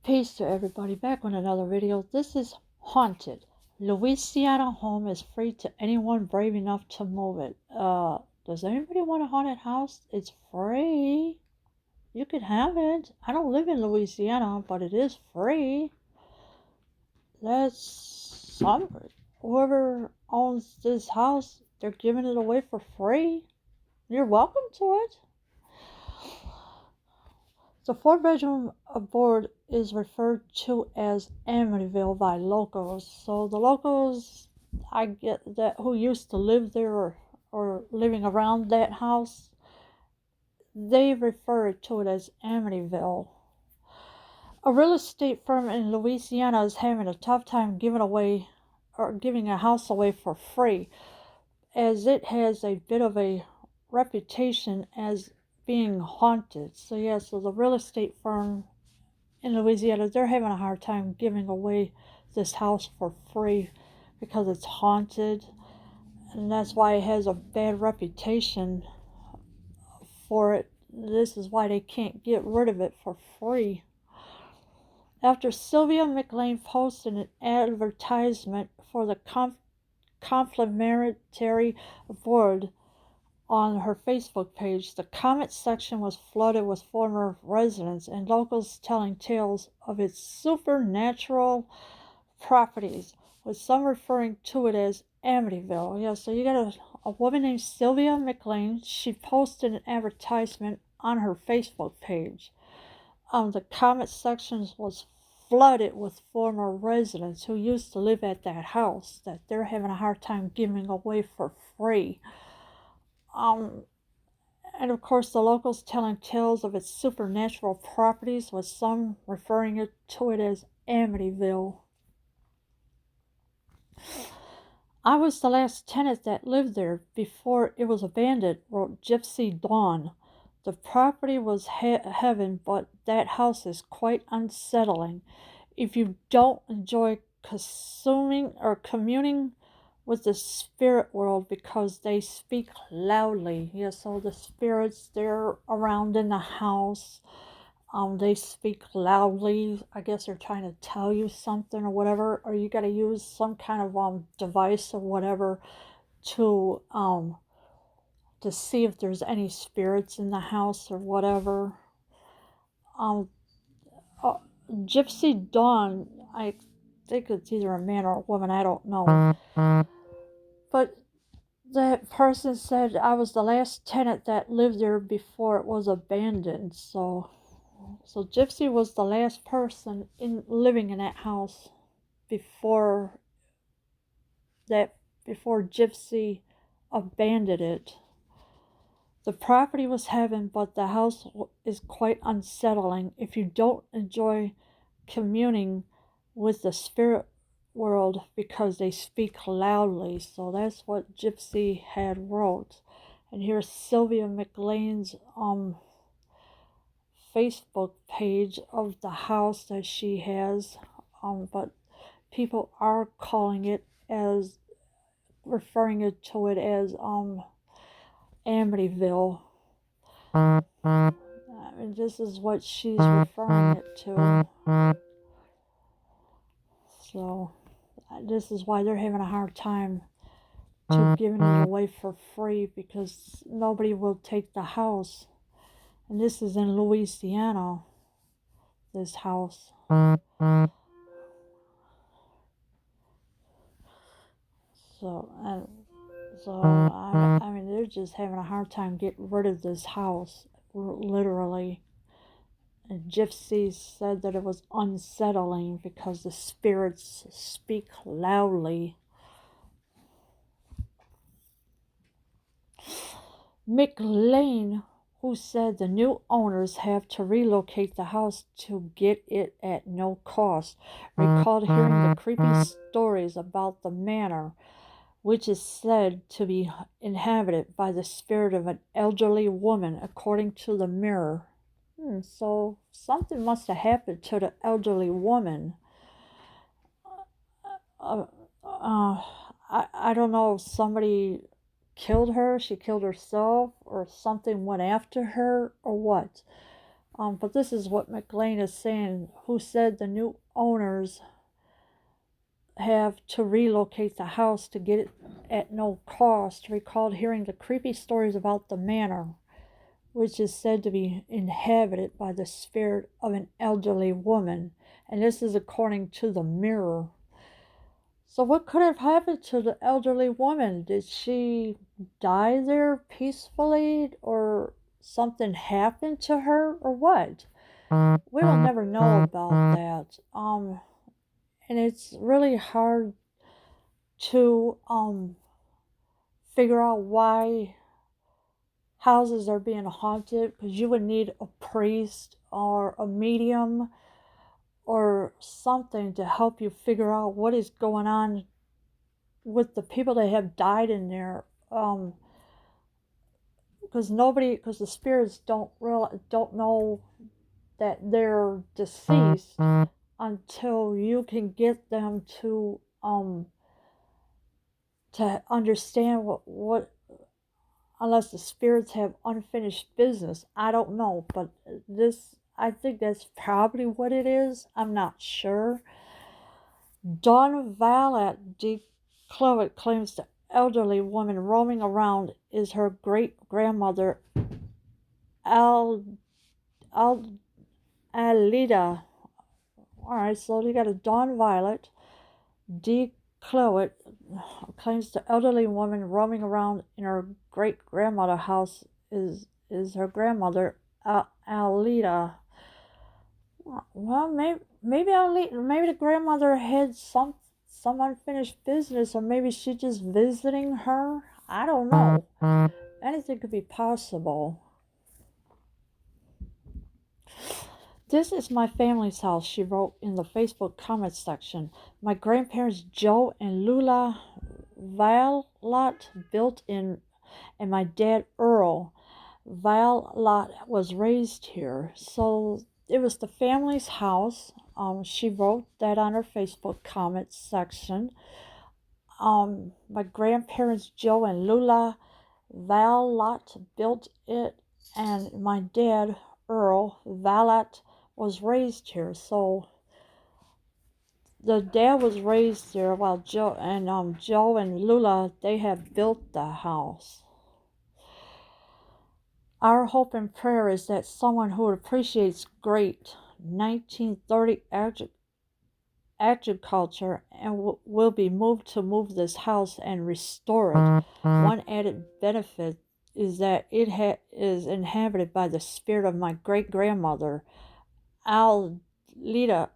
Peace to everybody, back on another video. This is Haunted. Louisiana home is free to anyone brave enough to move it. Does anybody want a haunted house? It's free. You can have it. I don't live in Louisiana, but it is free. That's something. Whoever owns this house, they're giving it away for free. You're welcome to it. The 4-bedroom abode is referred to as Amityville by locals. So the locals, I get that, who used to live there or living around that house, they refer to it as Amityville. A real estate firm in Louisiana is having a tough time giving a house away for free, as it has a bit of a reputation as being haunted. So the real estate firm in Louisiana, they're having a hard time giving away this house for free because it's haunted, and that's why it has a bad reputation for it. This is why they can't get rid of it for free. After Sylvia McLean posted an advertisement for the complimentary board on her Facebook page, the comment section was flooded with former residents and locals telling tales of its supernatural properties, with some referring to it as Amityville. Yeah, so you got a woman named Sylvia McLean. She posted an advertisement on her Facebook page. The comment section was flooded with former residents who used to live at that house that they're having a hard time giving away for free. And of course, the locals telling tales of its supernatural properties, with some referring to it as Amityville. I was the last tenant that lived there before it was abandoned, wrote Gypsy Dawn. The property was heaven, but that house is quite unsettling. If you don't enjoy consuming or communing with the spirit world, because they speak loudly. Yeah, so the spirits, they're around in the house. They speak loudly. I guess they're trying to tell you something or whatever, or you got to use some kind of device or whatever to see if there's any spirits in the house or whatever. Gypsy Dawn, I think it's either a man or a woman, I don't know. But that person said I was the last tenant that lived there before it was abandoned. So Gypsy was the last person living in that house before Gypsy abandoned it. The property was heaven, but the house is quite unsettling if you don't enjoy communing with the spirit world, because they speak loudly. So that's what Gypsy had wrote. And here's Sylvia McLean's Facebook page of the house that she has, but people are referring to it as Amityville. I mean, this is what she's referring it to. So this is why they're having a hard time to giving it away for free, because nobody will take the house. And this is in Louisiana, this house. So I mean, they're just having a hard time getting rid of this house, literally. And Gypsy said that it was unsettling because the spirits speak loudly. McLean, who said the new owners have to relocate the house to get it at no cost, recalled hearing the creepy stories about the manor, which is said to be inhabited by the spirit of an elderly woman, according to the Mirror. So something must have happened to the elderly woman. I don't know if somebody killed her, she killed herself, or something went after her, or what. But this is what McLean is saying, who said the new owners have to relocate the house to get it at no cost, recalled hearing the creepy stories about the manor, which is said to be inhabited by the spirit of an elderly woman. And this is according to the Mirror. So, what could have happened to the elderly woman? Did she die there peacefully, or something happened to her, or what? We will never know about that. And it's really hard to figure out why houses are being haunted, because you would need a priest or a medium or something to help you figure out what is going on with the people that have died in there. Because the spirits don't know that they're deceased until you can get them to understand what unless the spirits have unfinished business. I don't know, but I think that's probably what it is. I'm not sure. Dawn Valet de Clovet claims the elderly woman roaming around is her great-grandmother Al Alida. Alright, so you got a Dawn Violet de Cloet claims the elderly woman roaming around in her great-grandmother house is her grandmother Alida. Well, maybe the grandmother had some unfinished business, or maybe she's just visiting her. I don't know. Anything could be possible. This is my family's house, she wrote in the Facebook comments section. My grandparents Joe and Lula Valot built in, and my dad Earl Valot was raised here. So it was the family's house. She wrote that on her Facebook comments section. My grandparents Joe and Lula Valot built it, and my dad Earl Valot was raised here. So the dad was raised there, while Joe and Lula, they have built the house. Our hope and prayer is that someone who appreciates great 1930 agriculture and will be moved to move this house and restore it. One added benefit is that it is inhabited by the spirit of my great-grandmother, Alida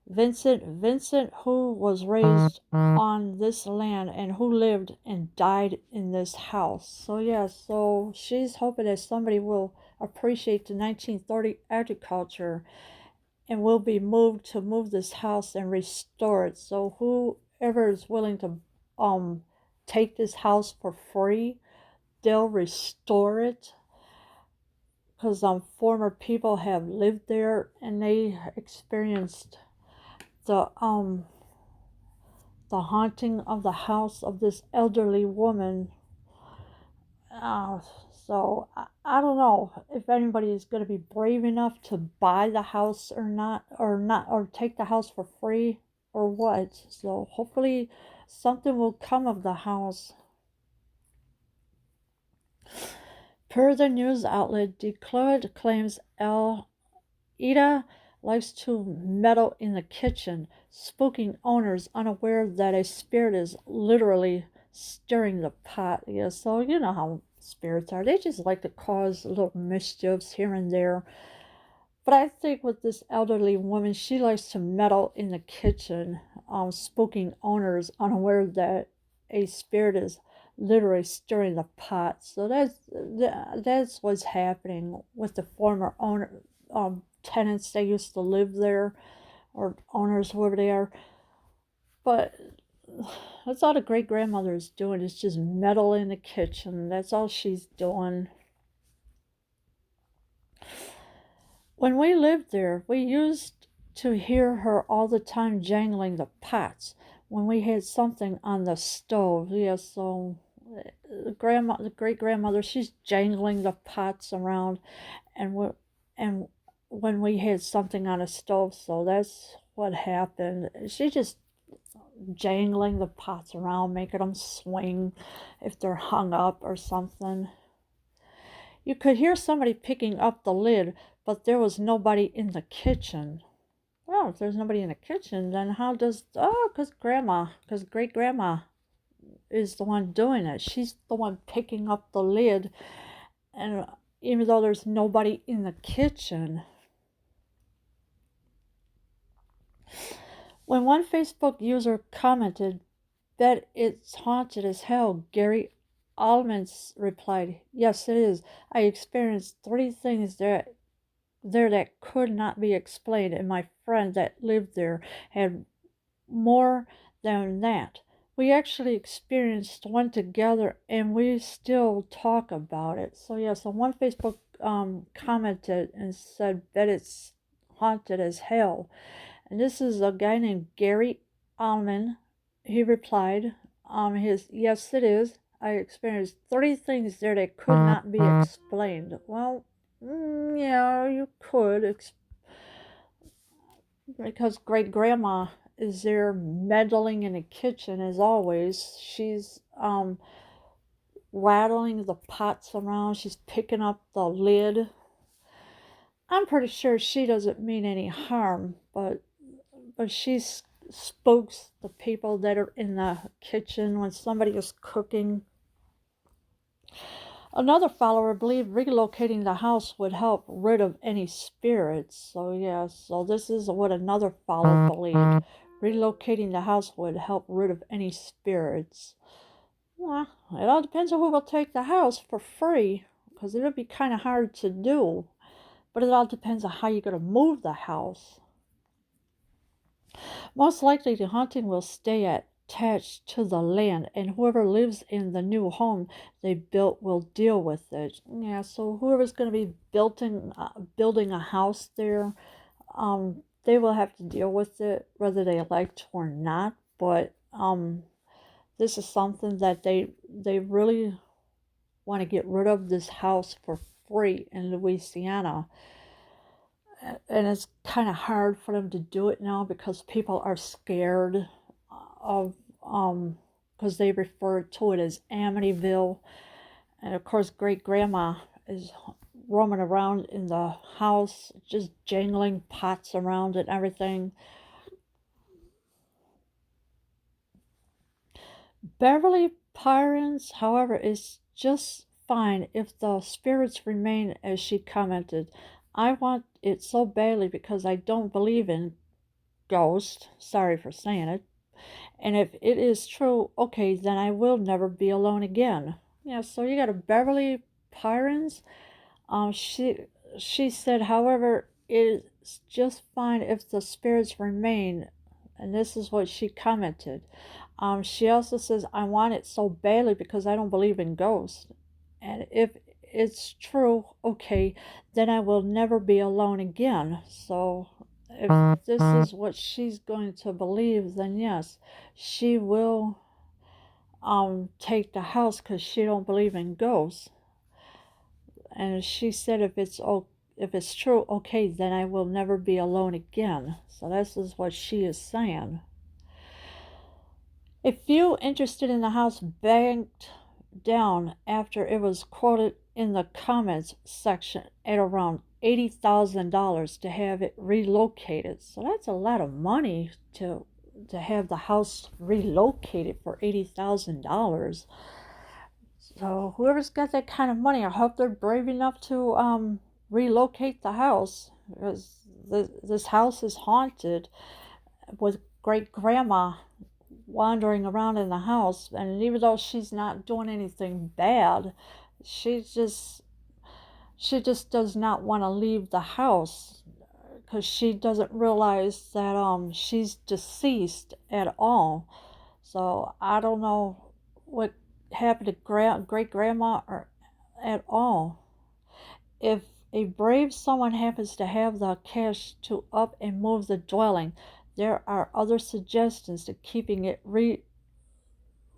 Vincent, who was raised on this land and who lived and died in this house. So yeah, so she's hoping that somebody will appreciate the 1930 agriculture and will be moved to move this house and restore it. So whoever is willing to take this house for free, they'll restore it, because former people have lived there and they experienced the haunting of the house of this elderly woman. So I don't know if anybody is going to be brave enough to buy the house or take the house for free or what. So hopefully something will come of the house. Per the news outlet, Declared claims Ida likes to meddle in the kitchen, spooking owners unaware that a spirit is literally stirring the pot. Yeah, so you know how spirits are. They just like to cause little mischiefs here and there. But I think with this elderly woman, she likes to meddle in the kitchen, spooking owners unaware that a spirit is literally stirring the pot. So that's what's happening with the former owner, tenants that used to live there, or owners, whoever they are. But that's all the great grandmother is doing, is just meddle in the kitchen. That's all she's doing. When we lived there, we used to hear her all the time jangling the pots when we had something on the stove. Yeah, so the great grandmother, she's jangling the pots around. and and when we had something on a stove, so that's what happened. She just jangling the pots around, making them swing if they're hung up or something. You could hear somebody picking up the lid, but there was nobody in the kitchen. Well, if there's nobody in the kitchen, then how does, oh, because great grandma is the one doing it. She's the one picking up the lid, and even though there's nobody in the kitchen. When one Facebook user commented, "Bet it's haunted as hell," Gary Almans replied, "Yes, it is. I experienced three things there that could not be explained, and my friend that lived there had more than that. We actually experienced one together, and we still talk about it." So yeah, so one Facebook commented and said that it's haunted as hell, and this is a guy named Gary Allman. He replied, yes, it is. I experienced three things there that could not be explained. Well, yeah, you could, because great grandma is there meddling in the kitchen as always. She's rattling the pots around. She's picking up the lid. I'm pretty sure she doesn't mean any harm, but she spooks the people that are in the kitchen when somebody is cooking. Another follower believed relocating the house would help rid of any spirits. So yeah, so this is what another follower believed. Relocating the house would help rid of any spirits. Well, it all depends on who will take the house for free, because it'll be kind of hard to do. But it all depends on how you're going to move the house. Most likely the haunting will stay attached to the land, and whoever lives in the new home they built will deal with it. Yeah, so whoever's going to be building a house there, they will have to deal with it whether they like to or not. But this is something that they really want to get rid of this house for free in Louisiana. And it's kind of hard for them to do it now because people are scared of because they refer to it as Amityville, and of course great grandma is roaming around in the house just jangling pots around and everything. Beverly Pyrens, however, is just fine if the spirits remain, as she commented. I want it so badly because I don't believe in ghosts. Sorry for saying it. And if it is true, okay, then I will never be alone again. Yeah, so you got a Beverly Pyrens. She said, however, it's just fine if the spirits remain, and this is what she commented. She also says, I want it so badly because I don't believe in ghosts. And if it's true, okay, then I will never be alone again. So if this is what she's going to believe, then yes, she will take the house because she don't believe in ghosts. And she said if it's true, okay, then I will never be alone again. So this is what she is saying. A few interested in the house banked down after it was quoted in the comments section at around $80,000 to have it relocated. So that's a lot of money to have the house relocated for $80,000. So whoever's got that kind of money, I hope they're brave enough to relocate the house, because this house is haunted with great grandma wandering around in the house, and even though she's not doing anything bad, she just does not want to leave the house because she doesn't realize that she's deceased at all. So I don't know what happened to great grandma or at all. If a brave someone happens to have the cash to up and move the dwelling, there are other suggestions to keeping it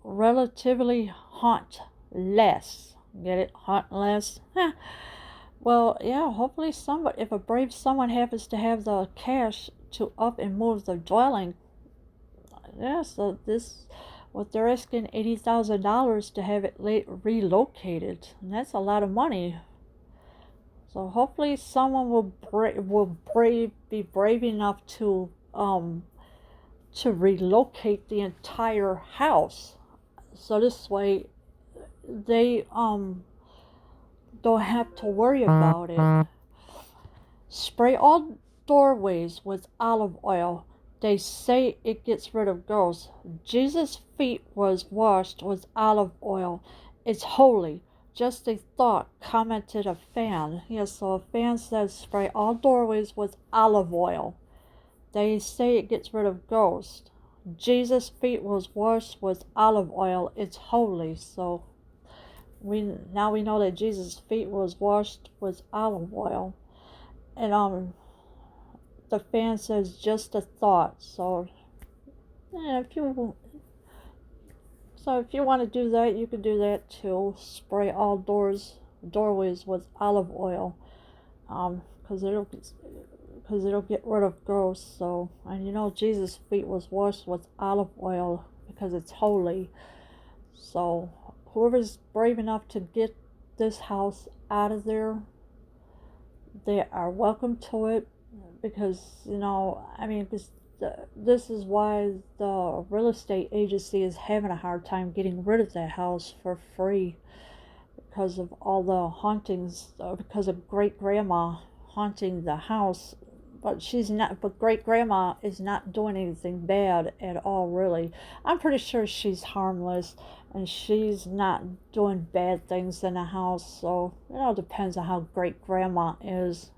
relatively hauntless. Get it? Hauntless? Well, yeah, hopefully somebody, if a brave someone happens to have the cash to up and move the dwelling, yeah, so this, what they're asking $80,000 to have it relocated, and that's a lot of money. So hopefully someone be brave enough to relocate the entire house. So this way they don't have to worry about it. Spray all doorways with olive oil. They say it gets rid of ghosts. Jesus' feet was washed with olive oil. It's holy. Just a thought, commented a fan. Yes, so a fan says spray all doorways with olive oil. They say it gets rid of ghosts. Jesus' feet was washed with olive oil. It's holy. So we know that Jesus' feet was washed with olive oil. And the fan says just a thought. So yeah, if you want to do that, you can do that too. Spray all doorways with olive oil, because it'll get rid of ghosts. So, and you know Jesus' feet was washed with olive oil because it's holy. So whoever's brave enough to get this house out of there, they are welcome to it, because because this is why the real estate agency is having a hard time getting rid of that house for free, because of all the hauntings, because of great grandma haunting the house. But great grandma is not doing anything bad at all, really. I'm pretty sure she's harmless and she's not doing bad things in the house. So it all depends on how great grandma is.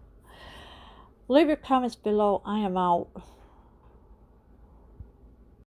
Leave your comments below. I am out.